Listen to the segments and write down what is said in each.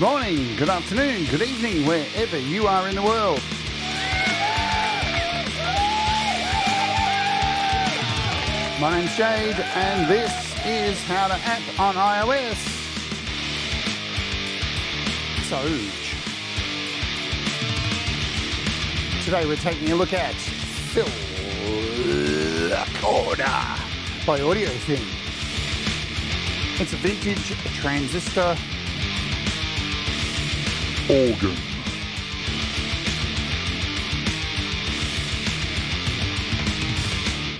morning, good afternoon, good evening, wherever you are in the world. My name's Jade, and this is How to App on iOS. So, today we're taking a look at Philicorda by AudioThing. It's a vintage transistor organ.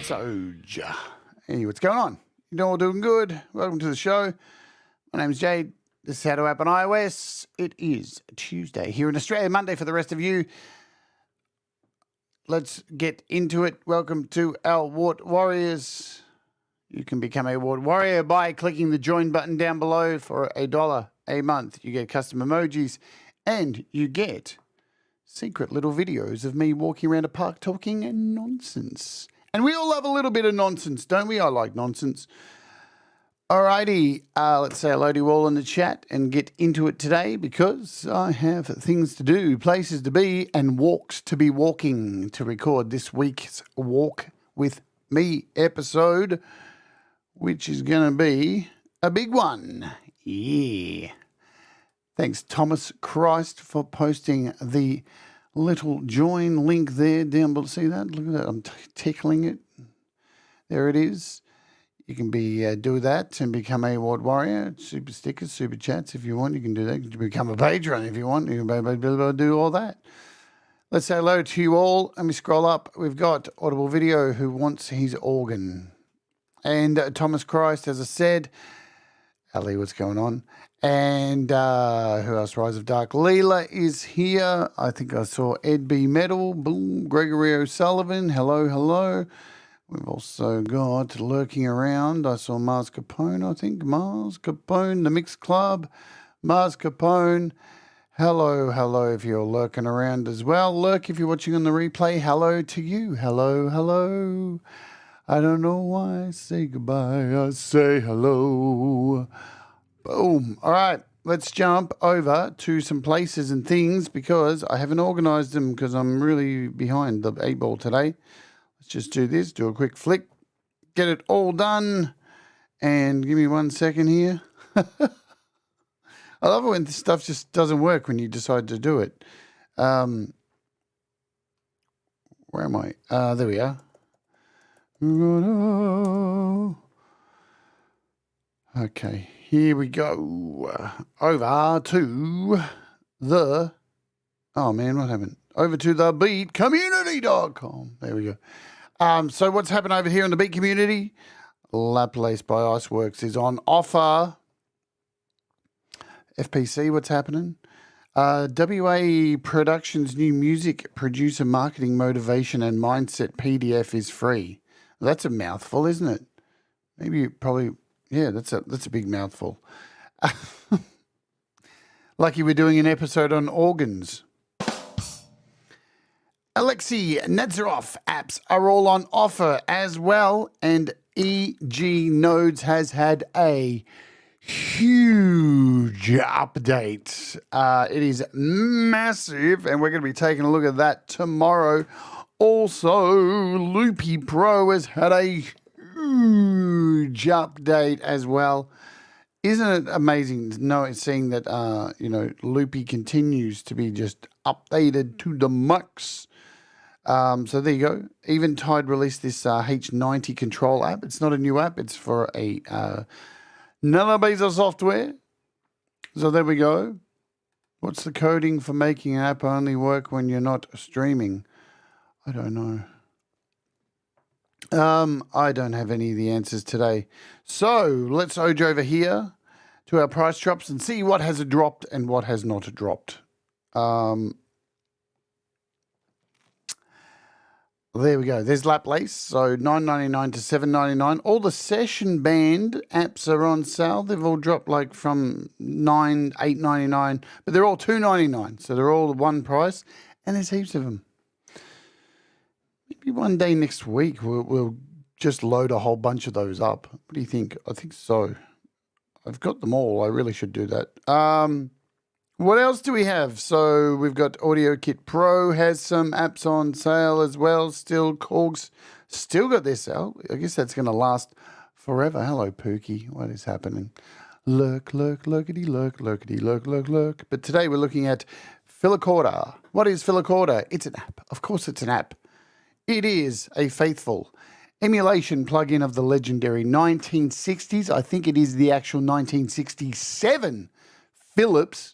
So, hey, what's going on? You're all doing good? Welcome to the show. My name's Jade. This is How to App on iOS. It is Tuesday here in Australia, Monday for the rest of you. Let's get into it. Welcome to our Wart Warriors. You can become a Wart Warrior by clicking the join button down below for $1 a month. You get custom emojis and you get secret little videos of me walking around a park talking nonsense. And we all love a little bit of nonsense, don't we? I like nonsense. Alrighty, let's say hello to you all in the chat and get into it today because I have things to do, places to be, and walks to be walking to record this week's Walk With Me episode, which is going to be a big one. Yeah. Thanks, Thomas Christ, for posting the little join link there down below. See that? Look at that. I'm tickling it. There it is. You can do that and become a Ward Warrior, SuperStickers, SuperChats if you want. You can do that. You can become a Patreon if you want. You can be able to do all that. Let's say hello to you all. Let me scroll up. We've got Audible Video who wants his organ. And Thomas Christ, as I said. Ali, what's going on? And who else? Rise of Dark Leela is here. I think I saw Ed B. Metal. Boom. Gregory O'Sullivan. Hello, hello. We've also got lurking around. I saw Mars Capone, I think. Mars Capone, the Mix Club. Mars Capone. Hello, hello if you're lurking around as well. Lurk if you're watching on the replay. Hello to you. Hello, hello. I don't know why I say goodbye. I say hello. Boom. All right. Let's jump over to some places and things because I haven't organized them because I'm really behind the 8-ball today. Let's just do this. Do a quick flick. Get it all done. And give me 1 second here. I love it when this stuff just doesn't work when you decide to do it. Where am I? There we are. Okay, here we go. Over to the... Oh, man, what happened? Over to the beatcommunity.com. There we go. So what's happened over here in the beat community? Laplace by Iceworks is on offer. FPC, what's happening? WA Productions' new music producer marketing motivation and mindset PDF is free. That's a mouthful, isn't it? Maybe probably, yeah, that's a big mouthful. Lucky we're doing an episode on organs. Alexei Nazaroff apps are all on offer as well, and EG Nodes has had a huge update. It is massive, and we're going to be taking a look at that tomorrow. Also, Loopy Pro has had a huge update as well. Isn't it amazing seeing that, Loopy continues to be just updated to the max? So there you go. Eventide released this H90 control app. It's not a new app. It's for another piece of software. So there we go. What's the coding for making an app only work when you're not streaming? I don't know. I don't have any of the answers today. So let's oj over here to our price drops and see what has dropped and what has not dropped. There we go. There's Laplace. So $9.99 to $7.99. All the session band apps are on sale. They've all dropped like from $8.99, but they're all $2.99. So they're all one price, and there's heaps of them. Maybe one day next week we'll just load a whole bunch of those up. What do you think? I think so. I've got them all. I really should do that. What else do we have? So we've got Audio Kit Pro has some apps on sale as well. Still, Korg's still got their sale. I guess that's going to last forever. Hello, Pookie. What is happening? Lurk, lurk, lurkity, lurk, lurkity, lurk, lurk, lurk. But today we're looking at Philicorda. What is Philicorda? It's an app. Of course it's an app. It is a faithful emulation plugin of the legendary 1960s. I think it is the actual 1967 Philips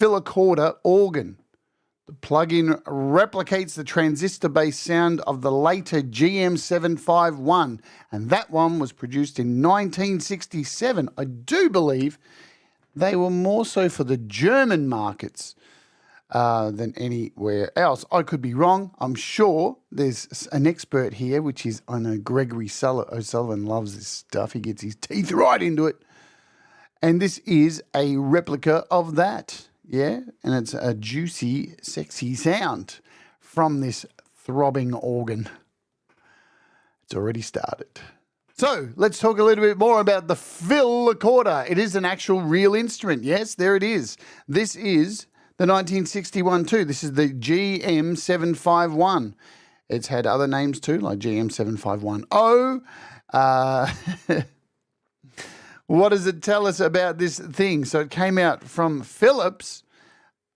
Philicorda Organ. The plugin replicates the transistor-based sound of the later GM751, and that one was produced in 1967. I do believe they were more so for the German markets than anywhere else. I could be wrong. I'm sure there's an expert here, which is, I know Gregory O'Sullivan loves this stuff. He gets his teeth right into it. And this is a replica of that. Yeah, and it's a juicy, sexy sound from this throbbing organ. It's already started. So let's talk a little bit more about the Philicorda. It is an actual real instrument. Yes, there it is. This is the 1961 too. This is the GM751. It's had other names too, like GM751O. What does it tell us about this thing? So it came out from Philips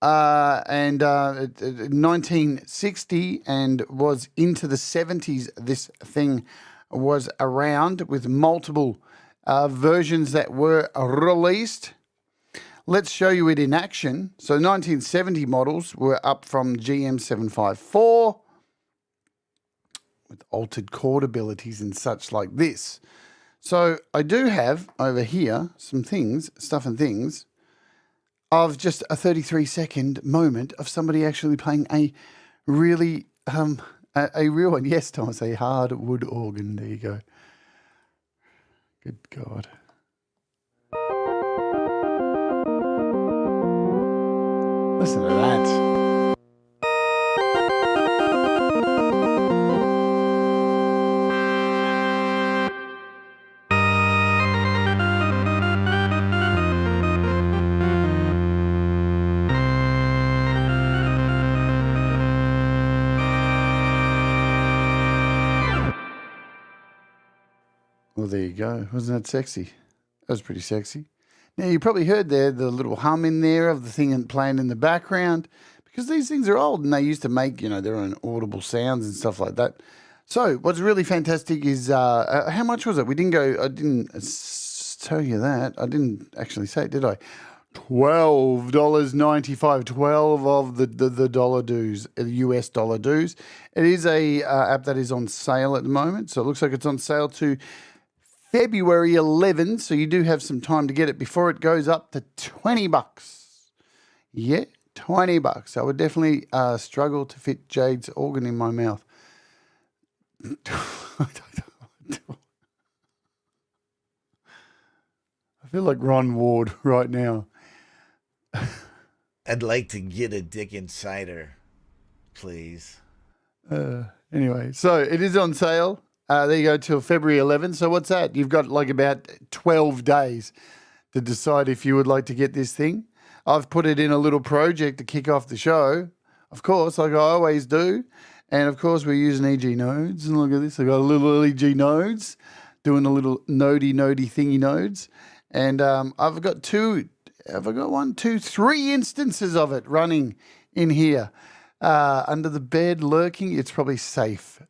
and 1960 and was into the 70s. This thing was around with multiple versions that were released. Let's show you it in action. So 1970 models were up from GM754 with altered chord abilities and such like this. So I do have over here some things, stuff and things, of just a 33-second moment of somebody actually playing a really, a real one. Yes, Thomas, a hardwood organ. There you go. Good God. Listen to that. Well, there you go. Wasn't that sexy? That was pretty sexy. Now, you probably heard there the little hum in there of the thing playing in the background, because these things are old and they used to make, their own audible sounds and stuff like that. So what's really fantastic is, how much was it? I didn't tell you that. I didn't actually say it, did I? $12.95, 12 of the dollar dues, the US dollar dues. It is a app that is on sale at the moment. So it looks like it's on sale to February 11, so you do have some time to get it before it goes up to $20. Yeah, $20. I would definitely struggle to fit Jade's organ in my mouth. I feel like Ron Ward right now. I'd like to get a dick insider, please. Anyway, so it is on sale. There you go, till February 11. So what's that? You've got like about 12 days to decide if you would like to get this thing. I've put it in a little project to kick off the show, of course, like I always do. And of course, we're using EG nodes. And look at this. I've got a little EG nodes doing a little nodey thingy nodes. And I've got three instances of it running in here. Under the bed, lurking. It's probably safe.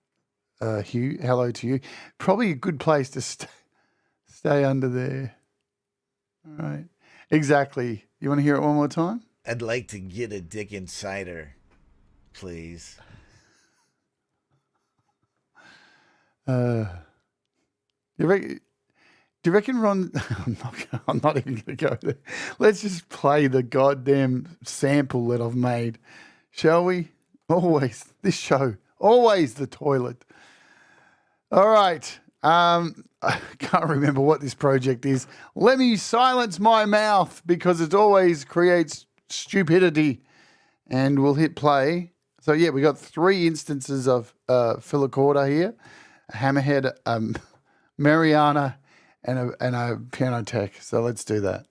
Hugh, hello to you. Probably a good place to stay under there. All right. Exactly. You want to hear it one more time? I'd like to get a dick insider, please. Do you reckon Ron... I'm not even going to go there. Let's just play the goddamn sample that I've made. Shall we? Always. This show. Always the toilet. All right. I can't remember what this project is. Let me silence my mouth because it always creates stupidity. And we'll hit play. So, yeah, we got 3 instances of Philicorda here. A Hammerhead, Mariana, and a piano tech. So let's do that.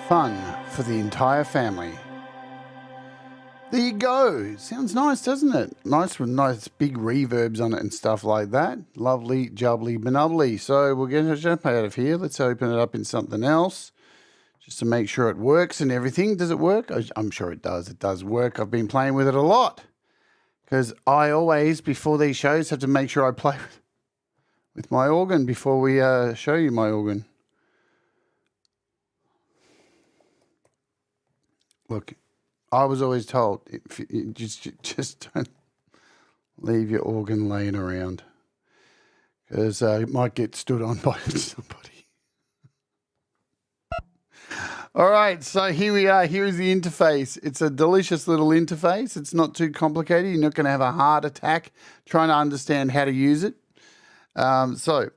Fun for the entire family. There you go. Sounds nice, doesn't it? Nice with nice big reverbs on it and stuff like that. Lovely, jubbly, benubbly. So we'll get a jump out of here. Let's open it up in something else just to make sure it works and everything. Does it work? I'm sure it does. It does work. I've been playing with it a lot because I always, before these shows, have to make sure I play with my organ before we show you my organ. Look, I was always told, if you just don't leave your organ laying around because it might get stood on by somebody. All right, so here we are. Here is the interface. It's a delicious little interface. It's not too complicated. You're not going to have a heart attack trying to understand how to use it. So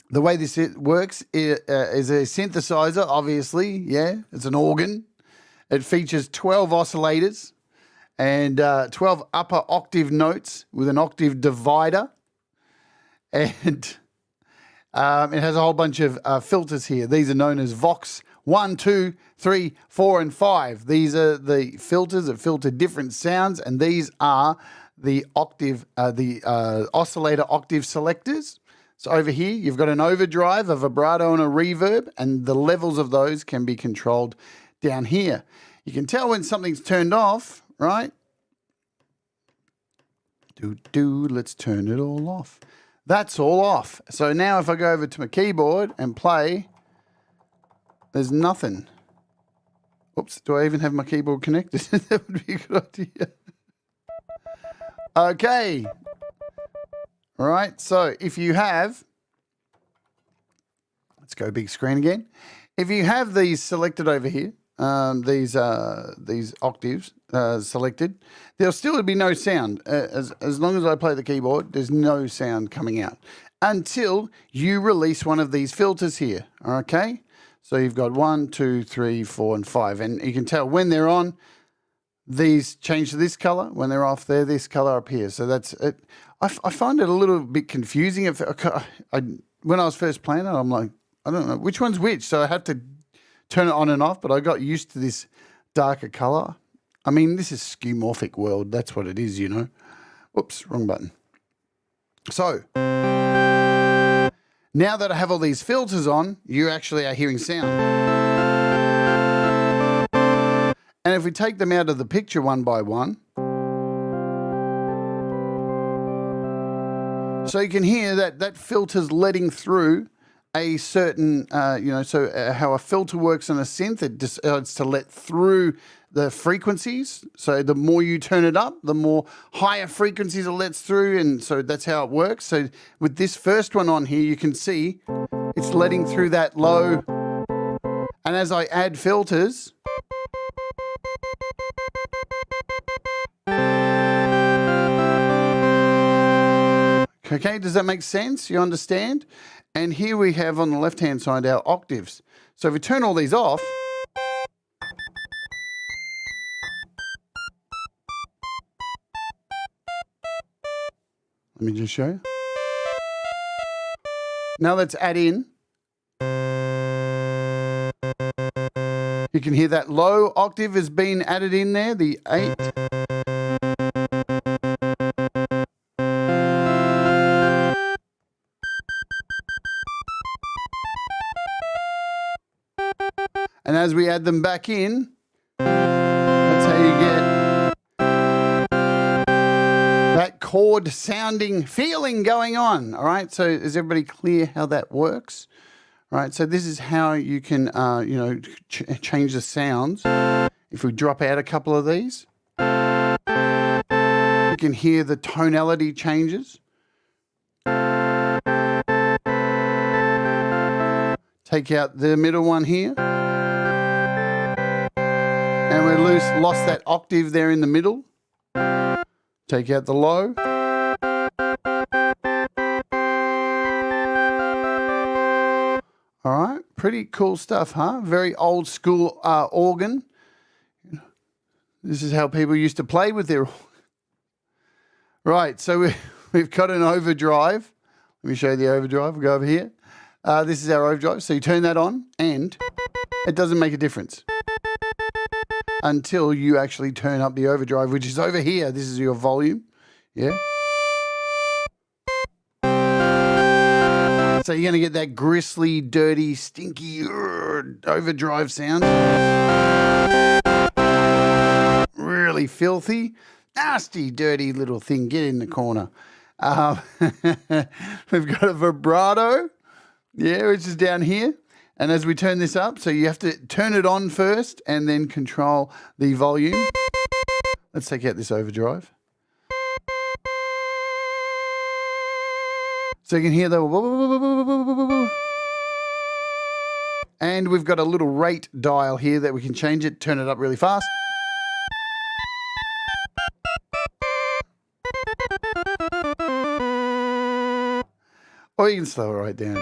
the way this works is a synthesizer, obviously. Yeah, it's an organ. It features 12 oscillators and 12 upper octave notes with an octave divider. And it has a whole bunch of filters here. These are known as Vox 1, 2, 3, 4, and 5. These are the filters that filter different sounds, and these are the oscillator octave selectors. So over here, you've got an overdrive, a vibrato, and a reverb, and the levels of those can be controlled down here. You can tell when something's turned off, right? Let's turn it all off. That's all off. So now if I go over to my keyboard and play, there's nothing. Oops, do I even have my keyboard connected? That would be a good idea. Okay. All right, so if you have, let's go big screen again. If you have these selected over here, these octaves selected, there'll still be no sound. As long as I play the keyboard, there's no sound coming out until you release one of these filters here, okay? So you've got 1, 2, 3, 4, and 5, and you can tell when they're on, these change to this color. When they're off, they're this color up here. So that's it. I find it a little bit confusing. When I was first playing it, I'm like, I don't know which one's which. So I have to turn it on and off, but I got used to this darker color. I mean, this is skeuomorphic world. That's what it is, you know. Whoops, wrong button. So now that I have all these filters on, you actually are hearing sound. And if we take them out of the picture one by one, so you can hear that filter's letting through a certain, how a filter works on a synth, it decides to let through the frequencies. So the more you turn it up, the more higher frequencies it lets through, and so that's how it works. So with this first one on here, you can see it's letting through that low, and as I add filters, okay, does that make sense? You understand? And here we have on the left-hand side our octaves. So if we turn all these off, let me just show you. Now let's add in. You can hear that low octave has been added in there, the 8. And as we add them back in, that's how you get that chord sounding feeling going on. All right, so is everybody clear how that works? All right, so this is how you can, change the sounds. If we drop out a couple of these, you can hear the tonality changes. Take out the middle one here. And we lost that octave there in the middle. Take out the low. All right, pretty cool stuff, huh? Very old school organ. This is how people used to play with their organ. Right, so we've got an overdrive. Let me show you the overdrive. We'll go over here. This is our overdrive. So you turn that on and It doesn't make a difference until you actually turn up the overdrive, which is over here. This is your volume. Yeah. So you're going to get that gristly, dirty, stinky overdrive sound. Really filthy, nasty, dirty little thing. Get in the corner. We've got a vibrato, yeah, which is down here. And as we turn this up, so you have to turn it on first and then control the volume. Let's take out this overdrive. So you can hear the... And we've got a little rate dial here that we can change it, turn it up really fast. Or you can slow it right down.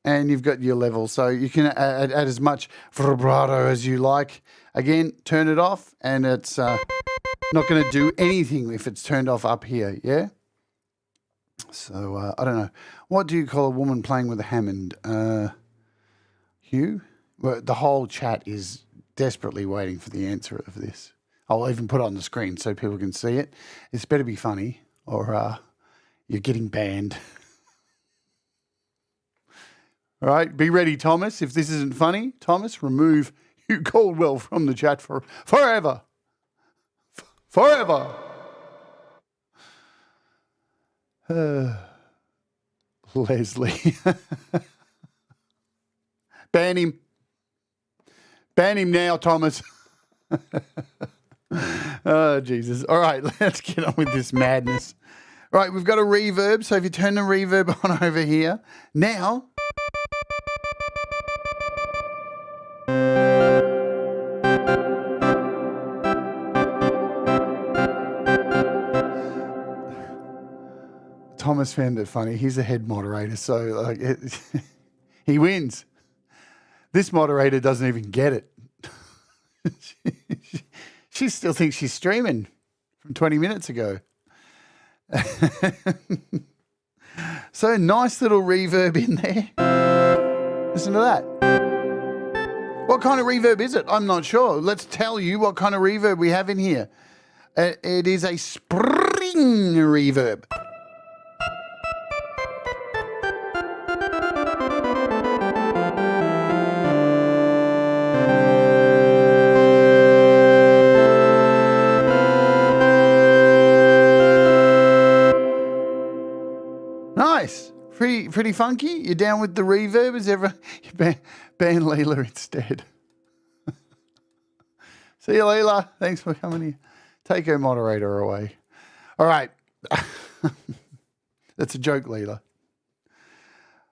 And you've got your level, so you can add as much vibrato as you like. Again, turn it off, and it's not going to do anything if it's turned off up here, yeah? So, I don't know. What do you call a woman playing with a Hammond? Hugh? Well, the whole chat is desperately waiting for the answer of this. I'll even put it on the screen so people can see it. It's better be funny, or you're getting banned. All right, be ready, Thomas. If this isn't funny, Thomas, remove Hugh Caldwell from the chat for forever. Forever. Leslie. Ban him. Ban him now, Thomas. Oh, Jesus. All right, let's get on with this madness. Right, we've got a reverb. So if you turn the reverb on over here, now... Thomas found it funny. He's the head moderator, so like he wins. This moderator doesn't even get it. She still thinks she's streaming from 20 minutes ago. So nice little reverb in there. Listen to that. What kind of reverb is it? I'm not sure. Let's tell you what kind of reverb we have in here. It is a spring reverb. Nice. Pretty funky. You're down with the reverb? Is ever you ban Leela instead? See you, Leela. Thanks for coming here. Take her moderator away. All right. That's a joke, Leela.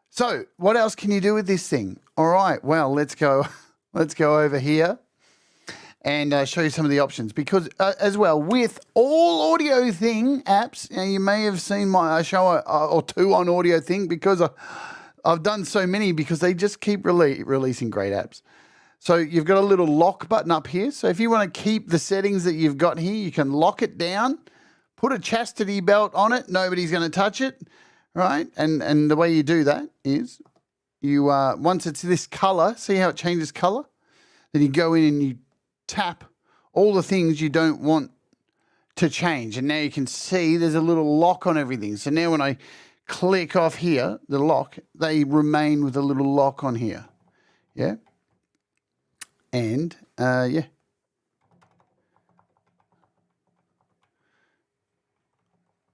So, what else can you do with this thing? All right. Well, let's go over here and show you some of the options, because as well with all AudioThing apps, you may have seen my show or two on AudioThing, because I've done so many, because they just keep releasing great apps. So you've got a little lock button up here. So if you want to keep the settings that you've got here, you can lock it down, put a chastity belt on it. Nobody's going to touch it, right? And the way you do that is you once it's this color, see how it changes color? Then you go in and you tap all the things you don't want to change. And now you can see there's a little lock on everything. So now when I click off here, the lock, they remain with a little lock on here. Yeah. And, yeah.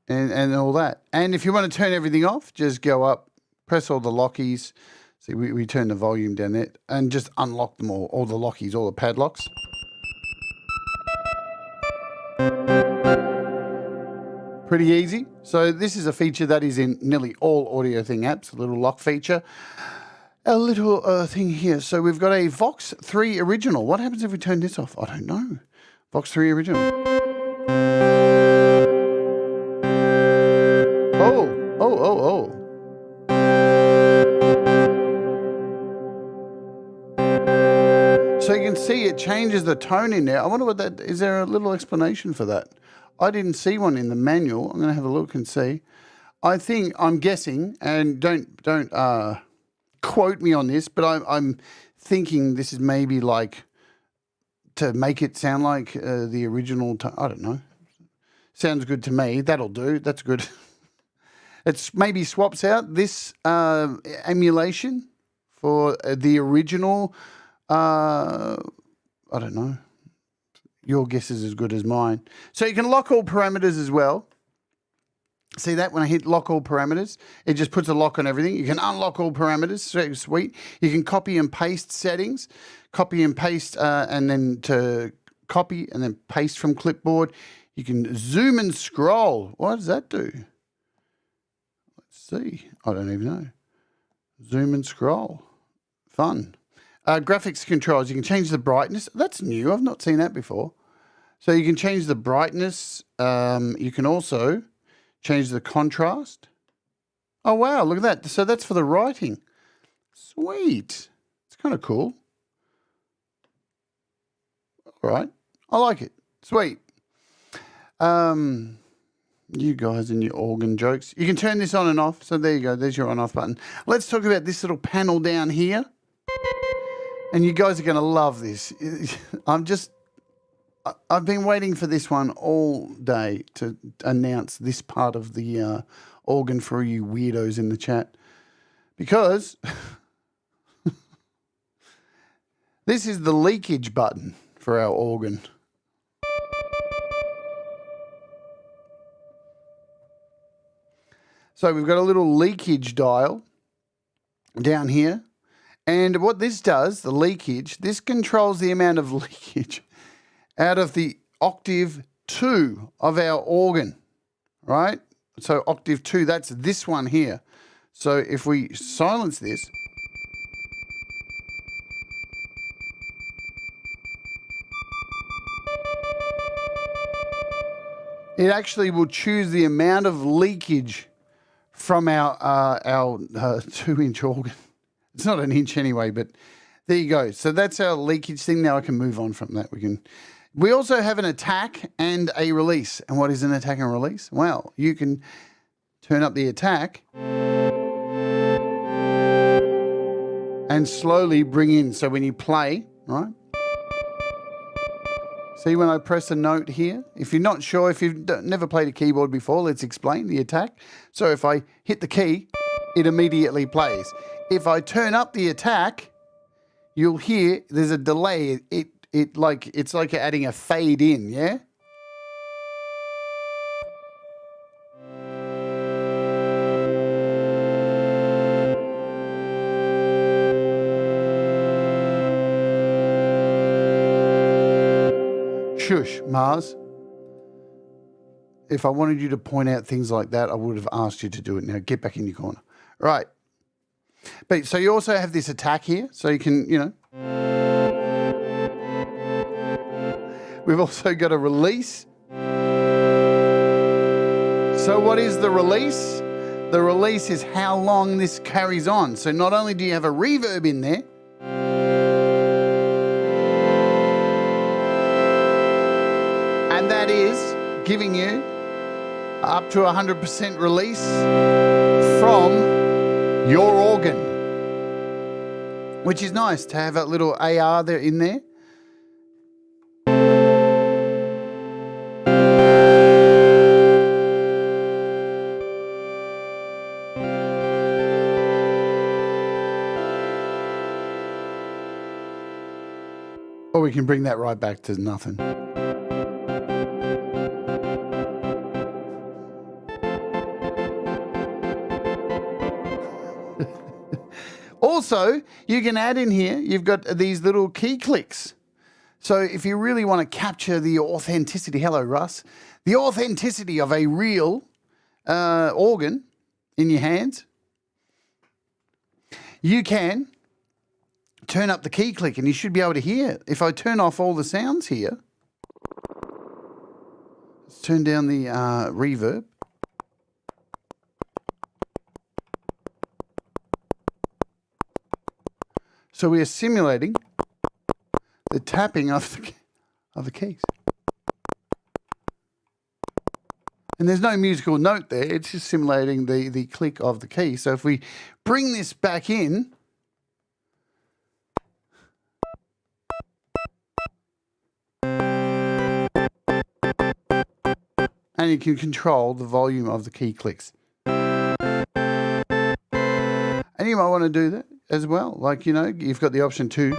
And all that. And if you want to turn everything off, just go up, press all the lockies. See, we turn the volume down there and just unlock them all the lockies, all the padlocks. Pretty easy. So this is a feature that is in nearly all AudioThing apps, a little lock feature. A little thing here. So we've got a AUv3 original. What happens if we turn this off? I don't know. AUv3 original. Oh. So you can see it changes the tone in there. I wonder what that, is there a little explanation for that? I didn't see one in the manual. I'm going to have a look and see. I'm guessing, and don't quote me on this, but I'm thinking this is maybe like to make it sound like the original. I don't know. Sounds good to me. That'll do. That's good. It's maybe swaps out this emulation for the original. I don't know. Your guess is as good as mine. So you can lock all parameters as well. See that when I hit lock all parameters, it just puts a lock on everything. You can unlock all parameters, so sweet. You can copy and paste settings, copy and paste, and then to copy and then paste from clipboard. You can zoom and scroll. What does that do? Let's see. I don't even know. Zoom and scroll. Fun. Graphics controls. You can change the brightness. That's new. I've not seen that before. So you can change the brightness. You can also change the contrast. Oh, wow. Look at that. So that's for the writing. Sweet. It's kind of cool. All right. I like it. Sweet. You guys and your organ jokes. You can turn this on and off. So there you go. There's your on-off button. Let's talk about this little panel down here. And you guys are going to love this. I've been waiting for this one all day to announce this part of the organ for you weirdos in the chat. Because this is the leakage button for our organ. So we've got a little leakage dial down here. And what this does, the leakage, this controls the amount of leakage out of the octave 2 of our organ, right? So octave 2, that's this one here. So if we silence this, it actually will choose the amount of leakage from our 2-inch organ. It's not an inch anyway, but there you go. So that's our leakage thing. Now I can move on from that. We also have an attack and a release. And what is an attack and release? Well, you can turn up the attack and slowly bring in. So when you play, right? See when I press a note here? If you're not sure, if you've never played a keyboard before, let's explain the attack. So if I hit the key, it immediately plays. If I turn up the attack, you'll hear there's a delay. It's like you're adding a fade in, yeah? Shush, Mars. If I wanted you to point out things like that, I would have asked you to do it. Now get back in your corner. Right. But so you also have this attack here, so you can, We've also got a release. So what is the release? The release is how long this carries on. So not only do you have a reverb in there, and that is giving you up to 100% release from your organ, which is nice to have that little AR there in there. Or we can bring that right back to nothing. Also, you can add in here, you've got these little key clicks. So if you really want to capture the authenticity, hello Russ, the authenticity of a real organ in your hands, you can turn up the key click and you should be able to hear. If I turn off all the sounds here, let's turn down the reverb. So we are simulating the tapping of the keys. And there's no musical note there. It's just simulating the click of the key. So if we bring this back in, and you can control the volume of the key clicks. And you might want to do that as well. Like, you know, you've got the option to.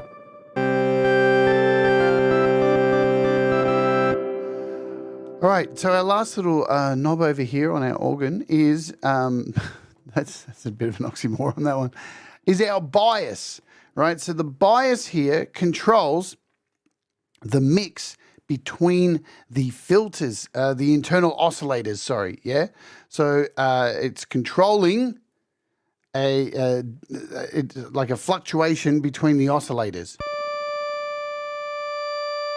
All right, so our last little knob over here on our organ is, that's a bit of an oxymoron, that one, is our bias, right? So the bias here controls the mix between the filters, the internal oscillators, sorry, yeah? So it's controlling like a fluctuation between the oscillators.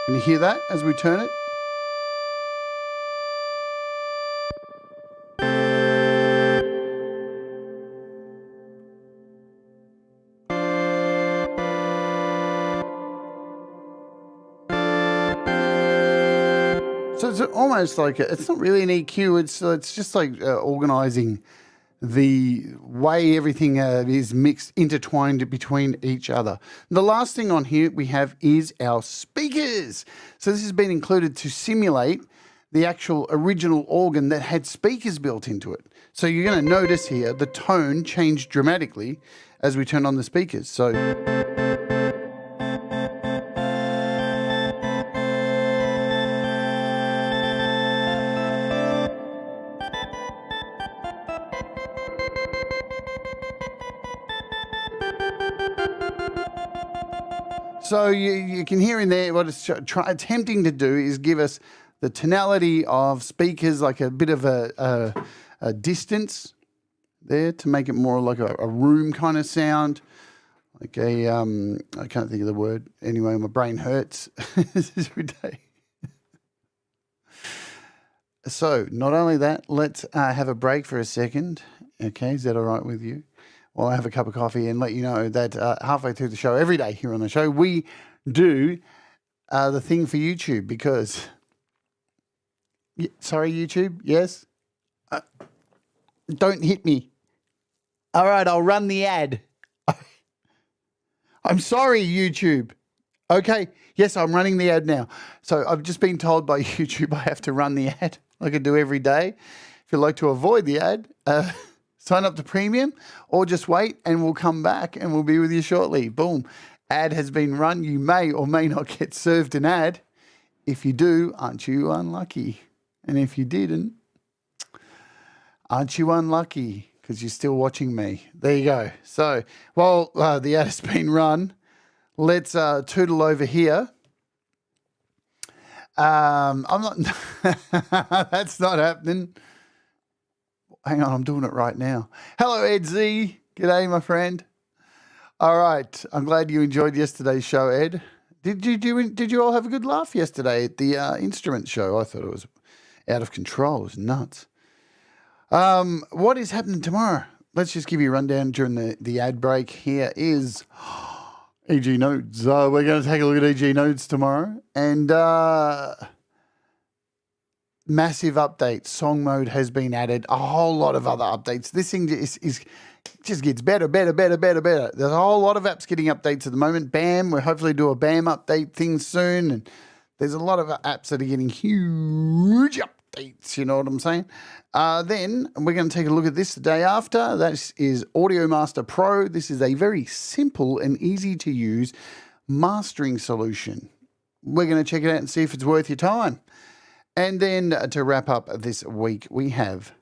Can you hear that as we turn it? So it's almost like it's not really an EQ. It's just like organizing the way everything is mixed, intertwined between each other. The last thing on here we have is our speakers. So this has been included to simulate the actual original organ that had speakers built into it. So you're going to notice here the tone changed dramatically as we turn on the speakers. So So you can hear in there what it's attempting to do is give us the tonality of speakers, like a bit of a distance there to make it more like a room kind of sound, like a I can't think of the word. Anyway, my brain hurts every day. So not only that, let's have a break for a second. Okay, is that all right with you? Well, I have a cup of coffee and let you know that halfway through the show, every day here on the show, we do the thing for YouTube because, sorry, YouTube, yes? Don't hit me. All right, I'll run the ad. I'm sorry, YouTube. Okay, yes, I'm running the ad now. So I've just been told by YouTube I have to run the ad like I do every day. If you'd like to avoid the ad, sign up to premium or just wait and we'll come back and we'll be with you shortly. Boom. Ad has been run. You may or may not get served an ad. If you do, aren't you unlucky? And if you didn't, aren't you unlucky? Because you're still watching me. There you go. So while the ad has been run, let's tootle over here. I'm not, that's not happening. Hang on, I'm doing it right now. Hello, Ed Z. G'day, my friend. All right, I'm glad you enjoyed yesterday's show, Ed. Did you all have a good laugh yesterday at the instrument show? I thought it was out of control. It was nuts. What is happening tomorrow? Let's just give you a rundown during the ad break. Here is EG Nodes. We're going to take a look at EG Nodes tomorrow. And massive updates. Song mode has been added. A whole lot of other updates. This thing just gets better. There's a whole lot of apps getting updates at the moment. BAM, we'll hopefully do a BAM update thing soon. And there's a lot of apps that are getting huge updates, you know what I'm saying? Then we're going to take a look at this the day after. That is Audio Master Pro. This is a very simple and easy to use mastering solution. We're going to check it out and see if it's worth your time. And then to wrap up this week, we have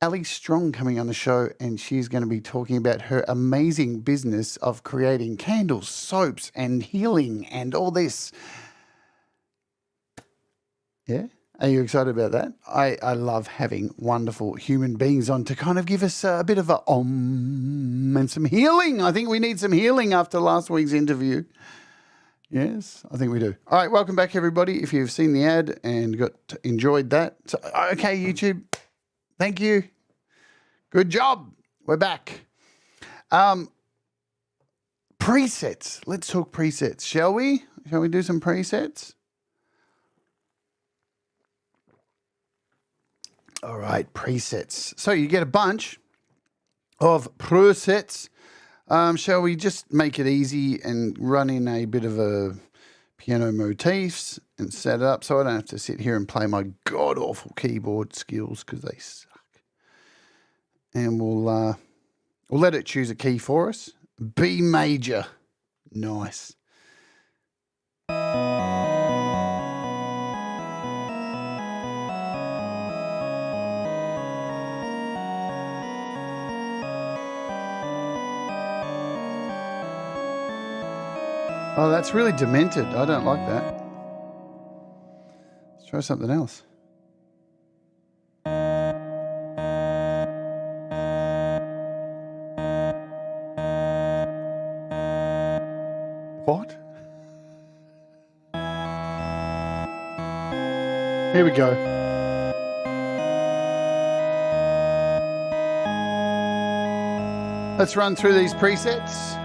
Ali Strong coming on the show, and she's going to be talking about her amazing business of creating candles, soaps, and healing and all this. Yeah? Are you excited about that? I love having wonderful human beings on to kind of give us a bit of a and some healing. I think we need some healing after last week's interview. Yes, I think we do. All right, welcome back, everybody. If you've seen the ad and enjoyed that. So, okay, YouTube, thank you. Good job. We're back. Presets. Let's talk presets, shall we? Shall we do some presets? All right, presets. So you get a bunch of presets. Shall we just make it easy and run in a bit of a piano motifs and set it up so I don't have to sit here and play my god-awful keyboard skills because they suck. And we'll let it choose a key for us. B major. Nice. Oh, that's really demented. I don't like that. Let's try something else. What? Here we go. Let's run through these presets.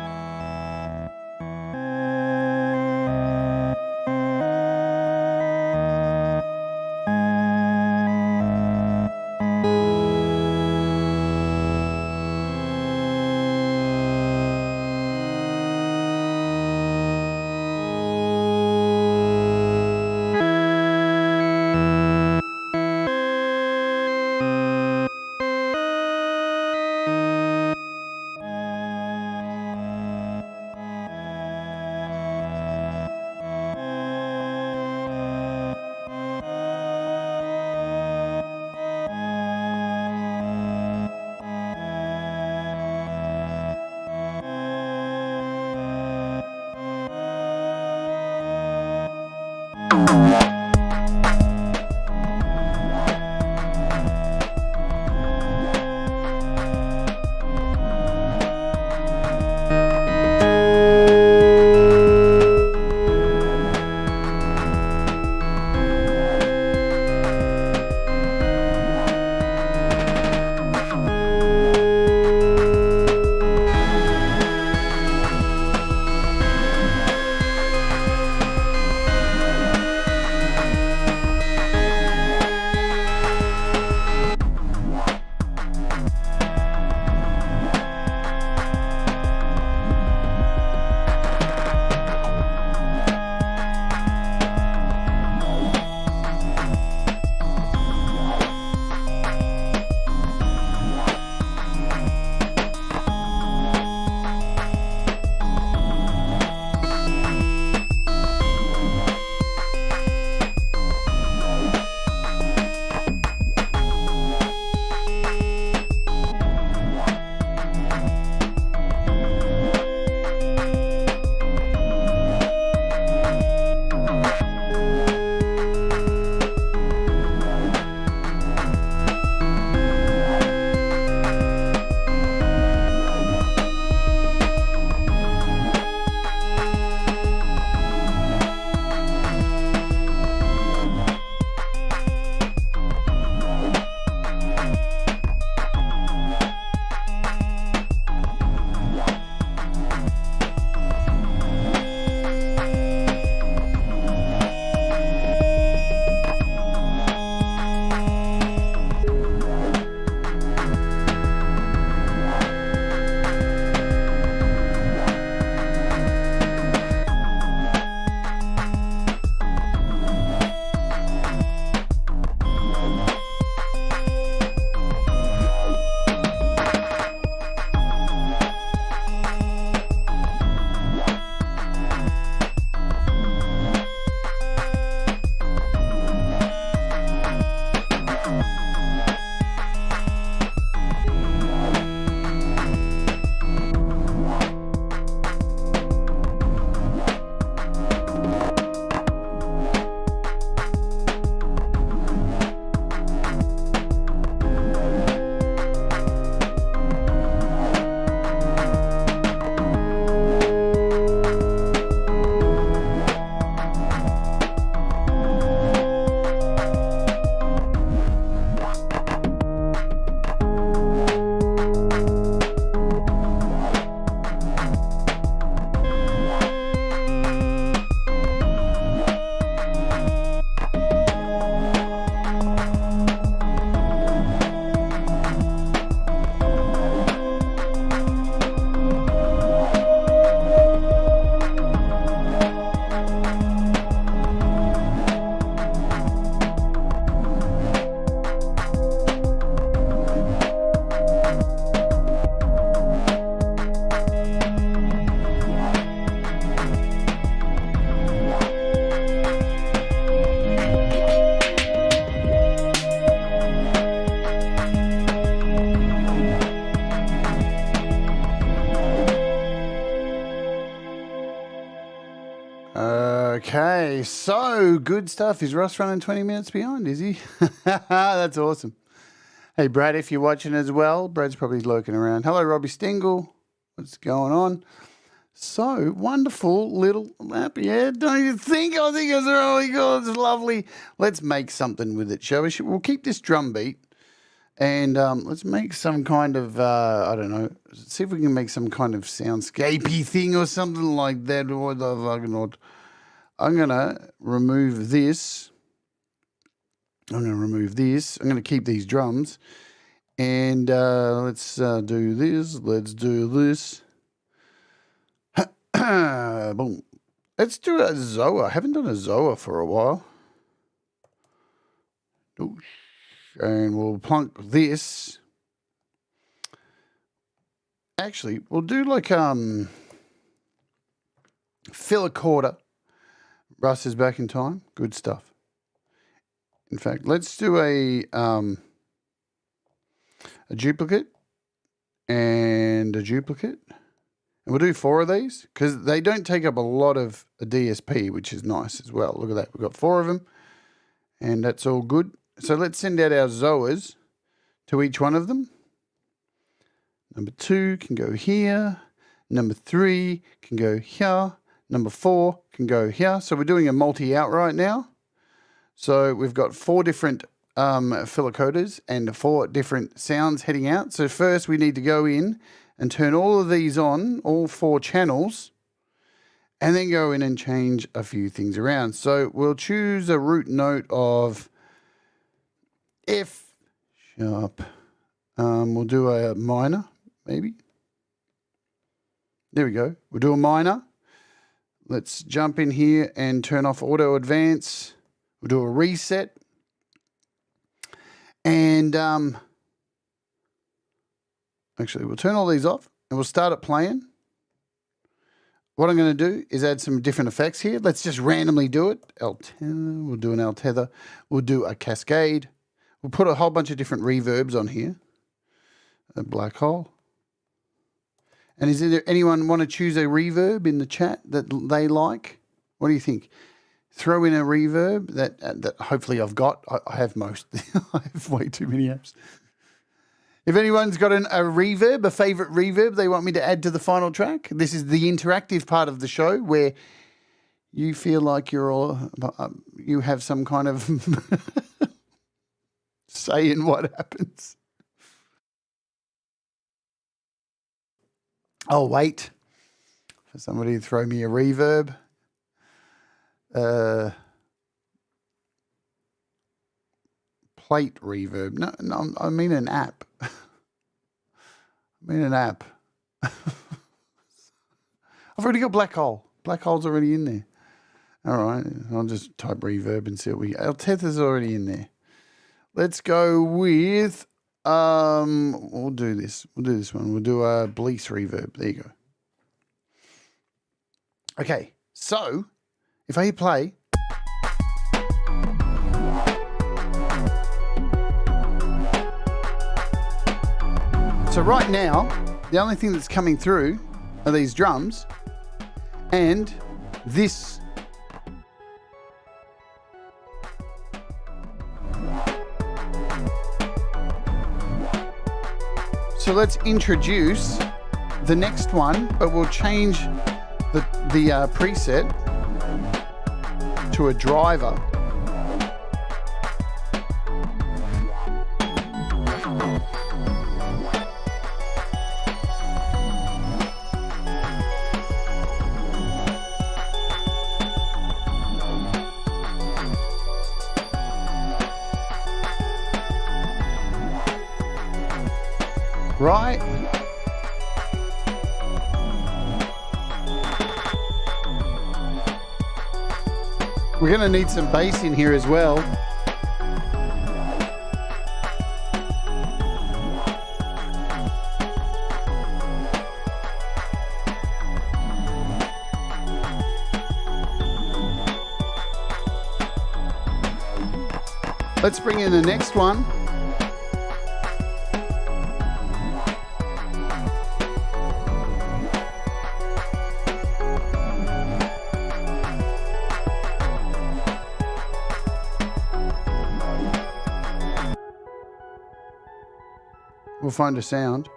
Okay, so good stuff. Is Ross running 20 minutes behind, is he? That's awesome. Hey, Brad, if you're watching as well, Brad's probably lurking around. Hello, Robbie Stingle. What's going on? So, wonderful little lap, yeah, don't you think? I think it's really good. It's lovely. Let's make something with it, shall we? We'll keep this drum beat and let's make some kind of, I don't know, see if we can make some kind of soundscapey thing or something like that. What the fucking what? I'm going to remove this. I'm going to remove this. I'm going to keep these drums. And let's do this. Let's do this. Boom. Let's do a Zoa. I haven't done a Zoa for a while. And we'll plunk this. Actually, we'll do like Philicorda. Russ is back in time. Good stuff. In fact, let's do a duplicate and a duplicate. And we'll do 4 of these because they don't take up a lot of a DSP, which is nice as well. Look at that. We've got 4 of them and that's all good. So let's send out our Zoas to each one of them. Number 2 can go here. Number 3 can go here. Number 4 can go here. So we're doing a multi-out right now. So we've got 4 different Philicordas and 4 different sounds heading out. So first we need to go in and turn all of these on, all 4 channels, and then go in and change a few things around. So we'll choose a root note of F sharp. We'll do a minor, maybe. There we go. We'll do a minor. Let's jump in here and turn off auto advance. We'll do a reset. And actually, we'll turn all these off and we'll start it playing. What I'm going to do is add some different effects here. Let's just randomly do it. L tether, we'll do an L tether. We'll do a cascade. We'll put a whole bunch of different reverbs on here. A black hole. And is there anyone want to choose a reverb in the chat that they like? What do you think? Throw in a reverb that hopefully I've got. I have most. I have way too many apps. If anyone's got a reverb, a favorite reverb they want me to add to the final track, this is the interactive part of the show where you feel like you have some kind of say in what happens. I'll wait for somebody to throw me a reverb. Plate reverb. No, I mean an app. I mean an app. I've already got black hole. Black hole's already in there. All right, I'll just type reverb and see what we get. Our tether's already in there. Let's go with, we'll do this. We'll do this one. We'll do a Bleece reverb. There you go. Okay, so if I hit play, so right now, the only thing that's coming through are these drums and this. So let's introduce the next one, but we'll change the preset to a driver. Right. We're going to need some bass in here as well. Let's bring in the next one. We'll find a sound.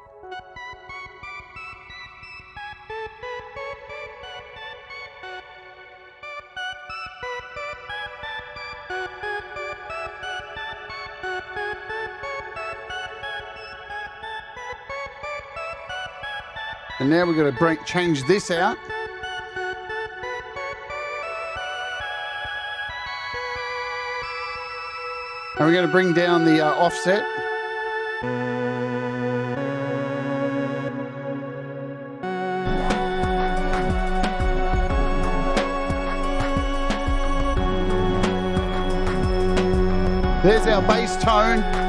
And now we've got to change this out. And we're going to bring down the offset. There's our bass tone.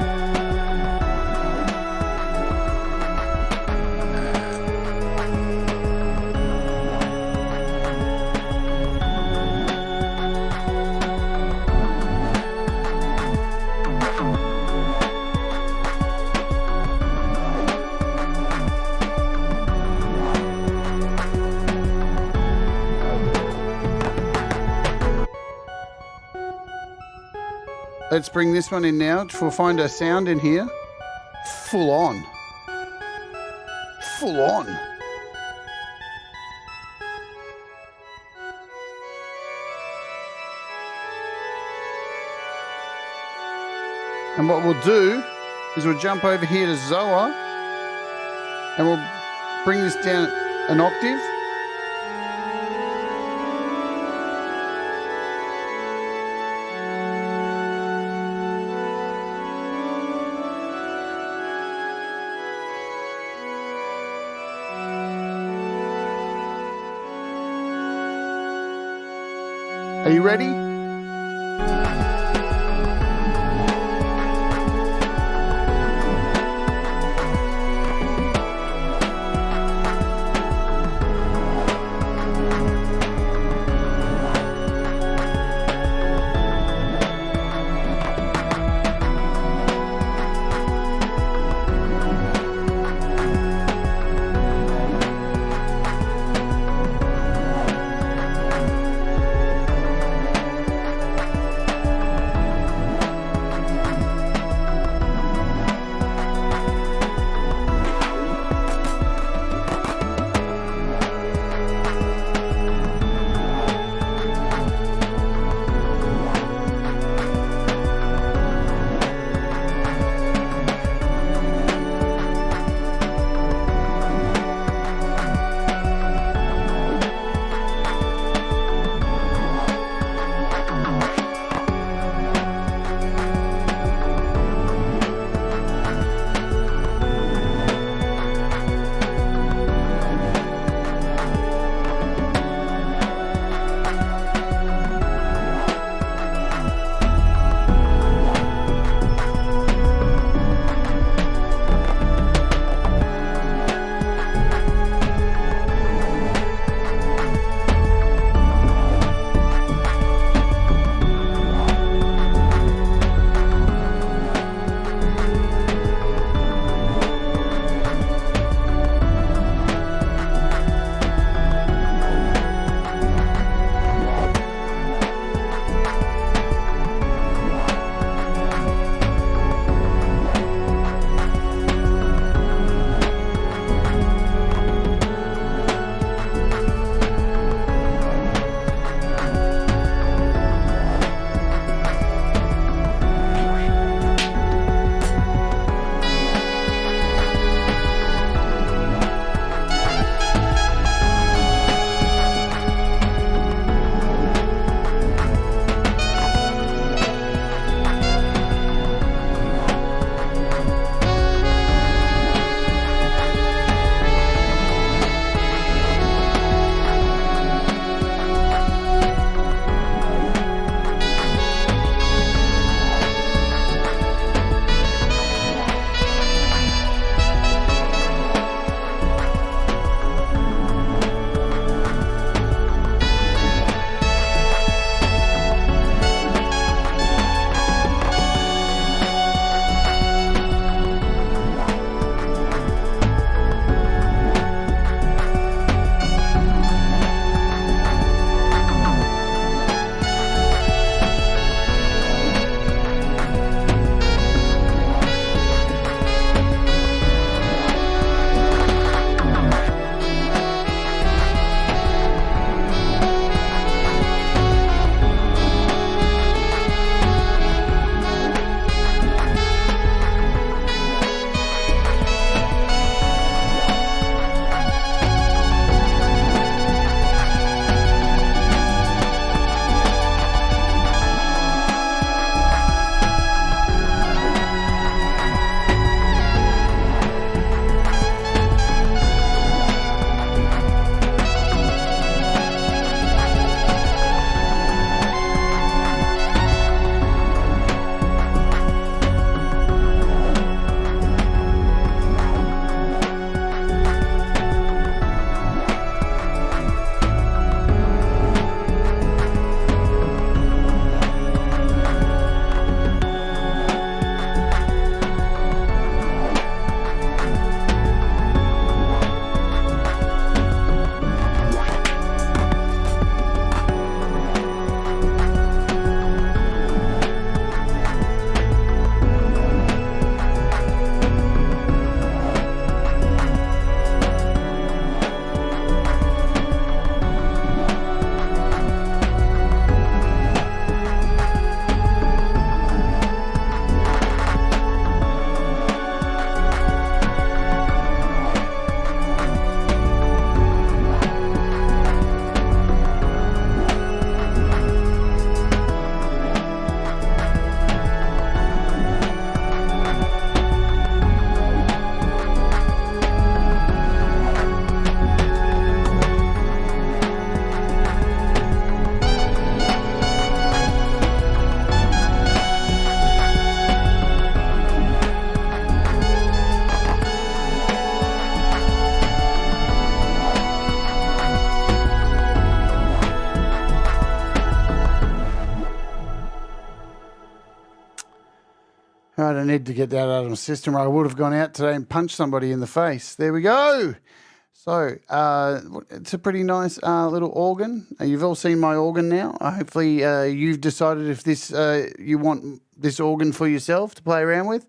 Let's bring this one in now. We'll find a sound in here. Full on. Full on. And what we'll do is we'll jump over here to Zoa and we'll bring this down an octave. Are you ready? Right, I need to get that out of my system, or I would have gone out today and punched somebody in the face. There we go. So it's a pretty nice little organ. You've all seen my organ now. Hopefully you've decided if this you want this organ for yourself to play around with.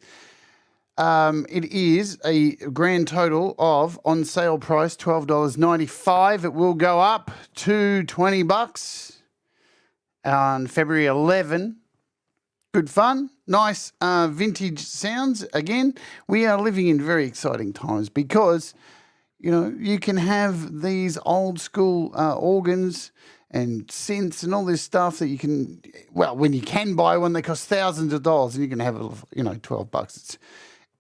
It is a grand total of, on sale price, $12.95. It will go up to $20 on February 11. Good fun, nice vintage sounds. Again, we are living in very exciting times because, you know, you can have these old school organs and synths and all this stuff that you can, well, when you can buy one, they cost thousands of dollars, and you can have, you know, $12.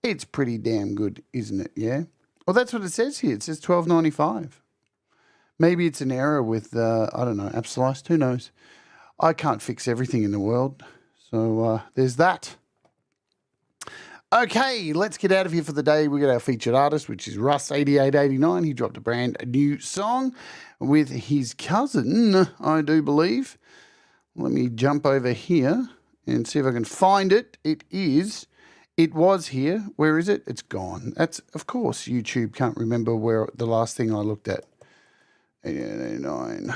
It's pretty damn good, isn't it? Yeah. Well, that's what it says here. It says $12.95. Maybe it's an error with, I don't know, app sliced. Who knows? I can't fix everything in the world. So there's that. Okay, let's get out of here for the day. We got our featured artist, which is Russ8889. He dropped a brand new song with his cousin, I do believe. Let me jump over here and see if I can find it. It was here. Where is it? It's gone. That's, of course, YouTube can't remember where the last thing I looked at. 8889.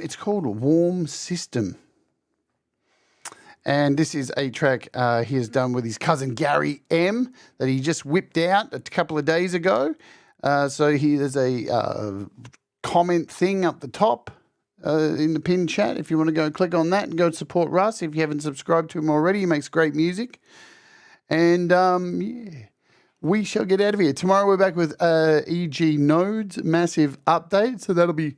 It's called Warm System. And this is a track he has done with his cousin Gary M that he just whipped out a couple of days ago. So there's a comment thing up the top in the pin chat if you want to go click on that and go support Russ. If you haven't subscribed to him already, he makes great music. And yeah, we shall get out of here. Tomorrow we're back with EG Nodes, massive update. So that'll be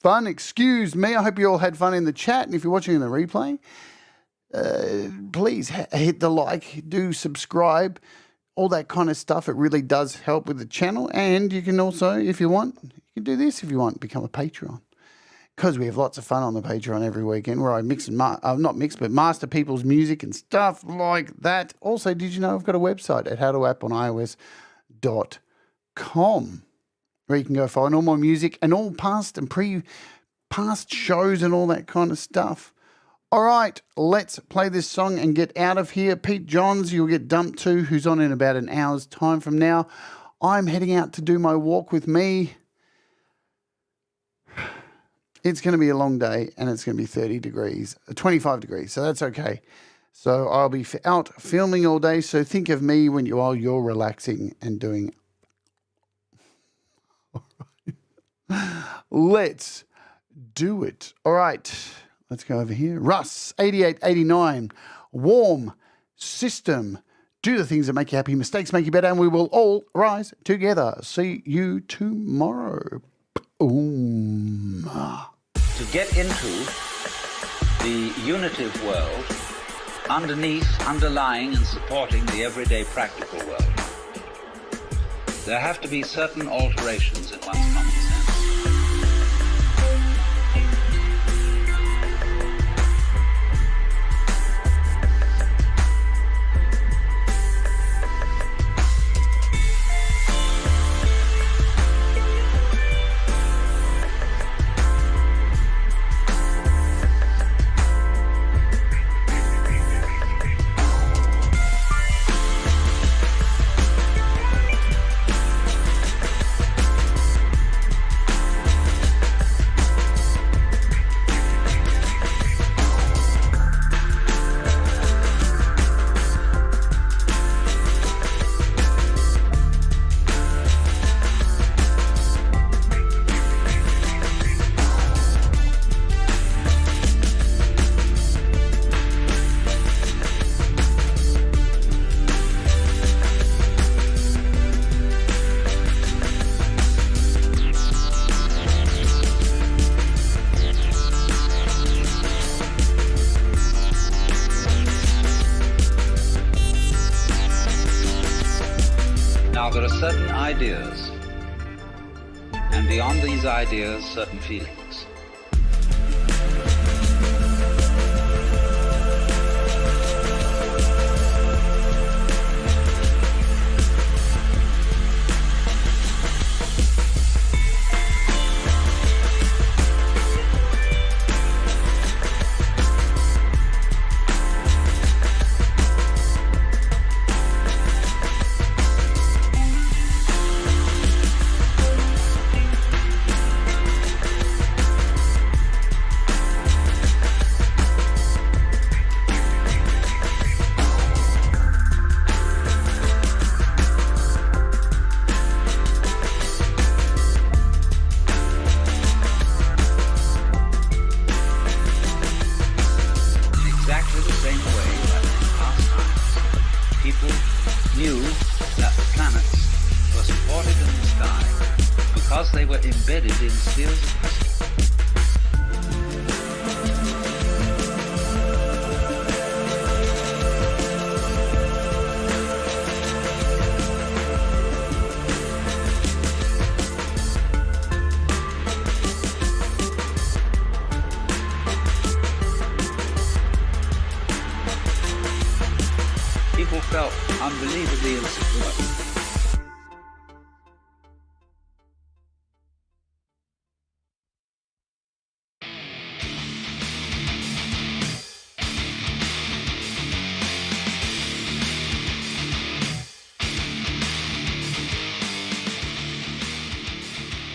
fun. Excuse me. I hope you all had fun in the chat. And if you're watching in the replay, please hit the like, do subscribe, all that kind of stuff. It really does help with the channel. And you can also, if you want, you can do this if you want, become a Patreon. Because we have lots of fun on the Patreon every weekend where I mix and master people's music and stuff like that. Also, did you know I've got a website at howtoapp.ios.com where you can go find all my music and all past and past shows and all that kind of stuff. All right, let's play this song and get out of here. Pete Johns, you'll get dumped to, who's on in about an hour's time from now. I'm heading out to do my walk with me. It's going to be a long day, and it's going to be 25 degrees, so that's okay. So I'll be out filming all day, so think of me when you're relaxing and doing. All right. Let's do it. All right. Let's go over here. Russ8889, Warm System. Do the things that make you happy. Mistakes make you better, and we will all rise together. See you tomorrow. Boom. To get into the unitive world, underneath, underlying, and supporting the everyday practical world, there have to be certain alterations in one's common sense. There are certain ideas, and beyond these ideas, certain feelings. because they were embedded in spheres of crystal. People felt unbelievably insecure.